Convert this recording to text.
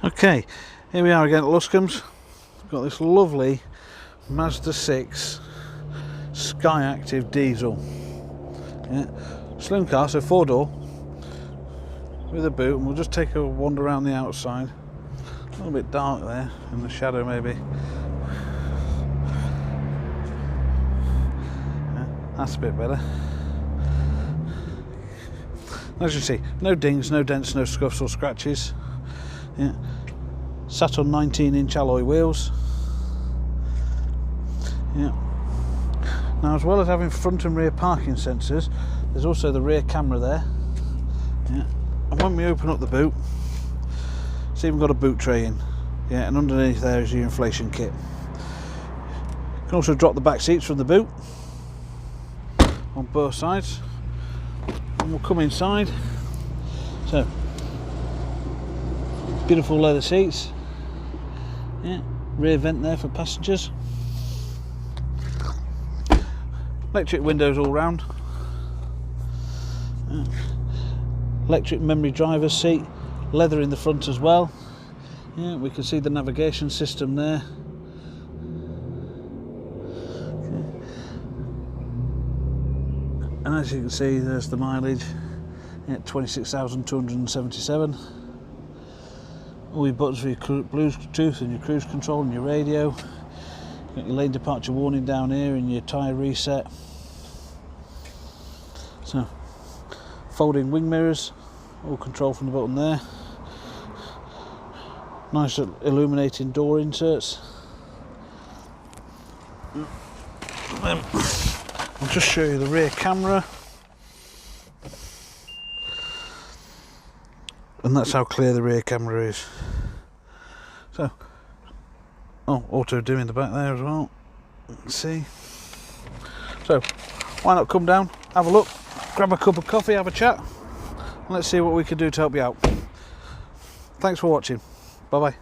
Okay, here we are again at Luscombe's. We've got this lovely Mazda 6 Skyactive diesel. Yeah, slim car, so 4-door with a boot, and we'll just take a wander around the outside. A little bit dark there in the shadow maybe. Yeah, that's a bit better. As you see, no dings, no dents, no scuffs or scratches. Yeah. Sat on 19-inch alloy wheels. Yeah. Now, as well as having front and rear parking sensors, there's also the rear camera there. Yeah. And when we open up the boot, it's even got a boot tray in. Yeah, and underneath there is your inflation kit. You can also drop the back seats from the boot on both sides. And we'll come inside. So, beautiful leather seats. Yeah, rear vent there for passengers. Electric windows all round. Yeah. Electric memory driver's seat, leather in the front as well. Yeah, we can see the navigation system there. Okay. And as you can see, there's the mileage. Yeah, 26,277. All your buttons for your Bluetooth and your cruise control and your radio. You've got your lane departure warning down here and your tyre reset. So, folding wing mirrors, all controlled from the button there. Nice illuminating door inserts. I'll just show you the rear camera. And that's how clear the rear camera is. So, auto dim in the back there as well. Let's see. So, why not come down, have a look, grab a cup of coffee, have a chat, and let's see what we can do to help you out. Thanks for watching. Bye bye.